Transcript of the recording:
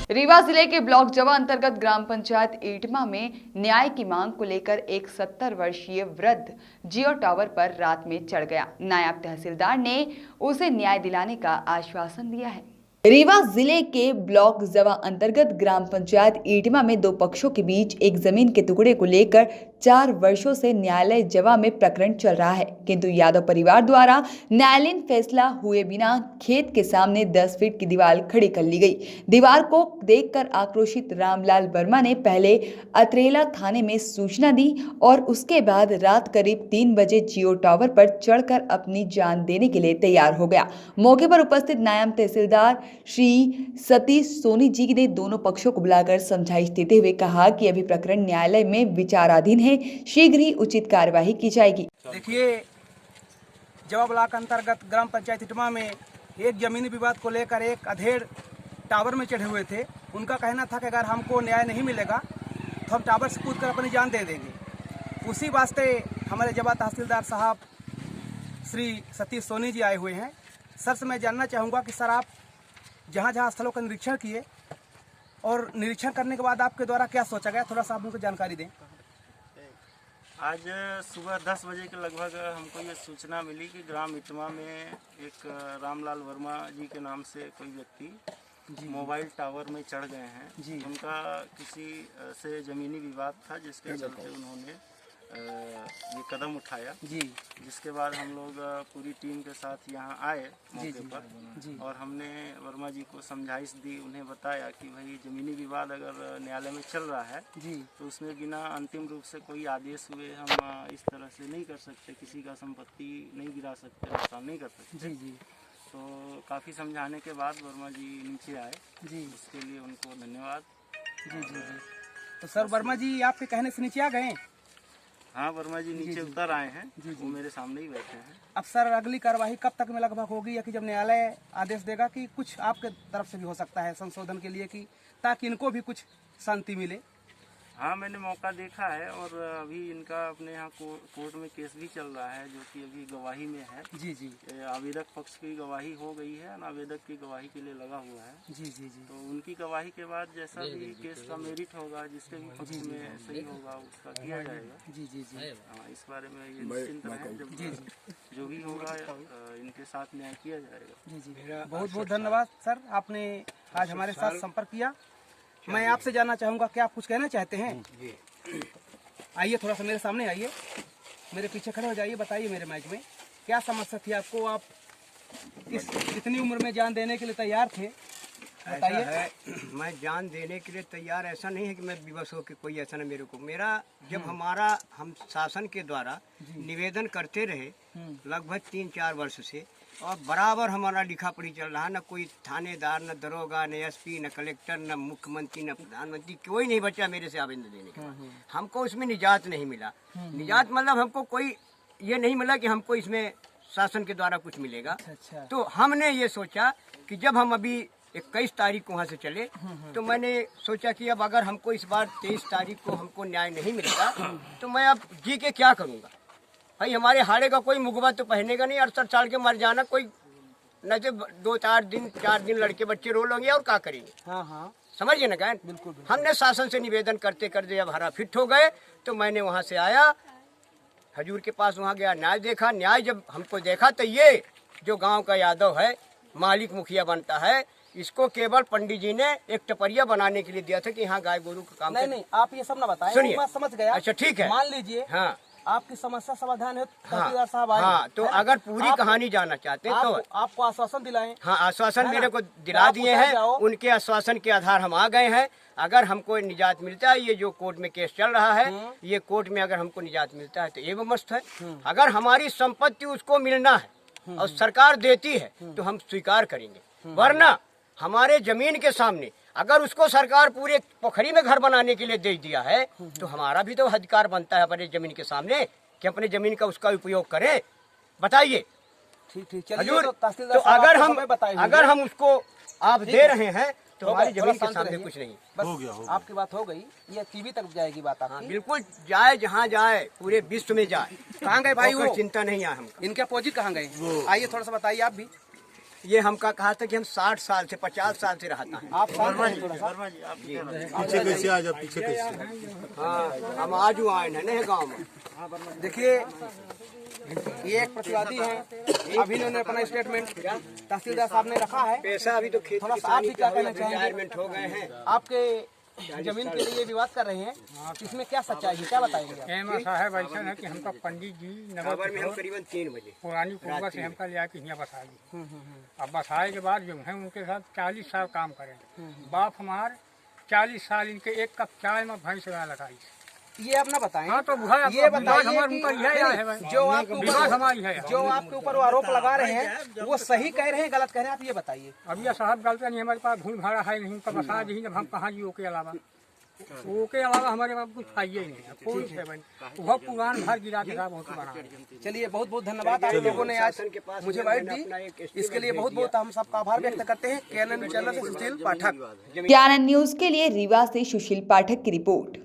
रीवा जिले के ब्लॉक जवा अंतर्गत ग्राम पंचायत ईटमा में न्याय की मांग को लेकर एक 70 वर्षीय वृद्ध जियो टावर पर रात में चढ़ गया। नायब तहसीलदार ने उसे न्याय दिलाने का आश्वासन दिया है। रीवा जिले के ब्लॉक जवा अंतर्गत ग्राम पंचायत ईटमा में दो पक्षों के बीच एक जमीन के टुकड़े को लेकर 4 वर्षों से न्यायालय जवा में प्रकरण चल रहा है, किंतु यादव परिवार द्वारा न्यायालयीन फैसला हुए बिना खेत के सामने 10 फीट की दीवार खड़ी कर ली गई। दीवार को देखकर आक्रोशित रामलाल वर्मा ने पहले अतरेला थाने में सूचना दी और उसके बाद रात करीब 3 बजे जियो टावर पर चढ़कर अपनी जान देने के लिए तैयार हो गया। मौके पर उपस्थित नायब तहसीलदार श्री सतीश सोनी जी ने दोनों पक्षों को बुलाकर समझाइश देते हुए कहा कि अभी प्रकरण न्यायालय में विचाराधीन है, शीघ्र ही उचित कार्यवाही की जाएगी। देखिए, जवा ब्लॉक अंतर्गत ग्राम पंचायत ईटमा में एक जमीनी विवाद को लेकर एक अधेड़ टावर में चढ़े हुए थे। उनका कहना था कि अगर हमको न्याय नहीं मिलेगा तो हम टावर से कूद कर अपनी जान दे देंगे। उसी वास्ते हमारे जवा तहसीलदार साहब श्री सतीश सोनी जी आए हुए हैं। सर से मैं जानना चाहूँगा कि सर, आप जहाँ जहाँ स्थलों का निरीक्षण किए और निरीक्षण करने के बाद आपके द्वारा क्या सोचा गया, थोड़ा सा आप हमको जानकारी दें। आज सुबह 10 बजे के लगभग हमको ये सूचना मिली कि ग्राम ईटमा में एक रामलाल वर्मा जी के नाम से कोई व्यक्ति मोबाइल टावर में चढ़ गए हैं। उनका किसी से ज़मीनी विवाद था, जिसके चलते उन्होंने ये कदम उठाया। जिसके बाद हम लोग पूरी टीम के साथ यहाँ आए मौके पर और हमने वर्मा जी को समझाइश दी। उन्हें बताया कि भाई ज़मीनी विवाद अगर न्यायालय में चल रहा है तो उसमें बिना अंतिम रूप से कोई आदेश हुए हम इस तरह से नहीं कर सकते, किसी का संपत्ति नहीं गिरा सकते, नुकसान नहीं कर सकते। तो काफ़ी समझाने के बाद वर्मा जी नीचे आए। उसके लिए उनको धन्यवाद। तो सर, वर्मा जी आपके कहने से नीचे आ गए? हाँ, वर्मा जी नीचे उतर आए हैं। वो मेरे सामने ही बैठे हैं। अब सर, अगली कार्रवाई कब तक में लगभग होगी, या कि जब न्यायालय आदेश देगा कि कुछ आपके तरफ से भी हो सकता है संशोधन के लिए, कि ताकि इनको भी कुछ शांति मिले? हाँ, मैंने मौका देखा है और अभी इनका अपने यहाँ कोर्ट में केस भी चल रहा है, जो कि अभी गवाही में है। आवेदक पक्ष की गवाही हो गई है, आवेदक की गवाही के लिए लगा हुआ है। तो उनकी गवाही के बाद जैसा भी केस का मेरिट होगा, जिसके भी पक्ष में सही होगा उसका किया जाएगा। हाँ, इस बारे में ये निश्चिंत रहें, जब जो भी होगा इनके साथ न्याय किया जाएगा। बहुत बहुत धन्यवाद सर, आपने आज हमारे साथ संपर्क किया। मैं आपसे जानना चाहूँगा, क्या आप कुछ कहना चाहते हैं? आइए, थोड़ा सा मेरे सामने आइए, मेरे पीछे खड़े हो जाइए। बताइए मेरे माइक में, क्या समस्या थी आपको? आप इतनी उम्र में जान देने के लिए तैयार थे, बताइए। मैं जान देने के लिए तैयार, ऐसा नहीं है कि मैं विवश हो कि कोई ऐसा नहीं। मेरे को जब हम शासन के द्वारा निवेदन करते रहे लगभग 3-4 वर्ष से, और बराबर हमारा लिखा पढ़ी चल रहा, न कोई थानेदार, न दरोगा, न एसपी, न कलेक्टर, न मुख्यमंत्री, न प्रधानमंत्री, कोई नहीं बचा मेरे से आवेदन देने का। हमको इसमें निजात नहीं मिला। निजात मतलब हमको कोई ये नहीं मिला कि हमको इसमें शासन के द्वारा कुछ मिलेगा। तो हमने ये सोचा कि जब हम अभी 21 तारीख को वहाँ से चले, तो मैंने सोचा कि अब अगर हमको इस बार 23 तारीख को हमको न्याय नहीं मिलता तो मैं अब जी के क्या करूँगा। भाई, हमारे हाड़े का कोई मुकबा तो पहनेगा नहीं। 68 साल के मर जाना, कोई न तो 4 दिन लड़के बच्चे रो लेंगे और क्या करेंगे। समझिए ना। कहन बिल्कुल। हमने शासन से निवेदन करते करते अब हरा फिट हो गए, तो मैंने वहाँ से आया, हजूर के पास वहाँ गया, न्याय देखा। न्याय जब हमको देखा तो ये जो गाँव का यादव है, मालिक मुखिया बनता है, इसको केवल पंडित जी ने एक टपरिया बनाने के लिए दिया था कि यहाँ गाय गोरू का काम। नहीं, आप ये सब ना बताएं, सुनिए। मैं समझ गया। अच्छा, ठीक है। मान लीजिए, हाँ, आपकी समस्या समाधान है, तहसीलदार साहब आए। हाँ, तो अगर पूरी कहानी जानना चाहते हैं तो आपको आश्वासन दिलाएं। हाँ, आश्वासन मेरे को दिला दिए हैं। उनके आश्वासन के आधार हम आ गए हैं। अगर हमको निजात मिलता है, ये जो कोर्ट में केस चल रहा है, ये कोर्ट में अगर हमको निजात मिलता है तो ये मस्त है। अगर हमारी संपत्ति उसको मिलना है और सरकार देती है तो हम स्वीकार करेंगे, वरना हमारे जमीन के सामने अगर उसको सरकार पूरे पोखरी में घर बनाने के लिए दे दिया है तो हमारा भी तो अधिकार बनता है अपने जमीन के सामने कि अपने जमीन का उसका उपयोग करें। बताइए। ठीक, हजूर, तो अगर हम उसको आप दे रहे हैं तो हमारी जमीन के सामने कुछ नहीं। बस हो गया। आपकी बात हो गई, ये टीवी तक जाएगी बात आपकी। हाँ, बिल्कुल जाए, जहाँ जाए, पूरे विश्व में जाए। कहाँ गए भाई वो? चिंता नहीं है हमको। इनके अपोजिट कहाँ गए? आइए, थोड़ा सा बताइए आप भी। ये हमका कहा था कि हम 60 साल से 50 साल से रहता है। आप वर्मा जी आप पीछे कैसे आ जा, पीछे कैसे? हाँ, हम आज आए हैं ना गाँव में। देखिए, ये एक प्रतिवादी हैं, अभी इन्होंने अपना स्टेटमेंट तहसीलदार साहब ने रखा है। पैसा अभी तो खेती थोड़ा सा आप भी क्या कहना चाहेंगे? रिटायरमेंट हो गए हैं। आपके जमीन के लिए विवाद कर रहे हैं, इसमें क्या सच्चाई है, क्या बताएंगे आप? एम साहब ऐसा है कि हमका पंडित जी नगर खबर में हम करीबन 3 बजे पुरानी पूर्वा से हमका लिया कि यहाँ बसाई। अब बसाए के बाद जो है उनके साथ 40 साल काम करें। बाप हमार 40 साल इनके एक कप चाय में भैंस लगाई। ये अपना बताएं। हाँ तो ये बताइए कि जो आपके विवाद हमारी है। जो आपके ऊपर वो आरोप लगा रहे हैं, वो सही कह रहे हैं गलत कह रहे हैं, आप ये बताइए। अब ये साहब गलत नहीं, हमारे पास भूल भाड़ा है नहीं, उनका बसा दी जब हम कहाँ जी ओके अलावा हमारे पास कुछ चाहिए ही नहीं है, कोई सेवन वो पुरान घर गिरा के साहब बहुत बना। चलिए, बहुत बहुत धन्यवाद, आप लोगों ने आज मुझे बाइट दी, इसके लिए बहुत बहुत हम सबका आभार व्यक्त करते हैं। KNN चैनल से सुशील पाठक। KNN न्यूज के लिए रीवा से सुशील पाठक की रिपोर्ट।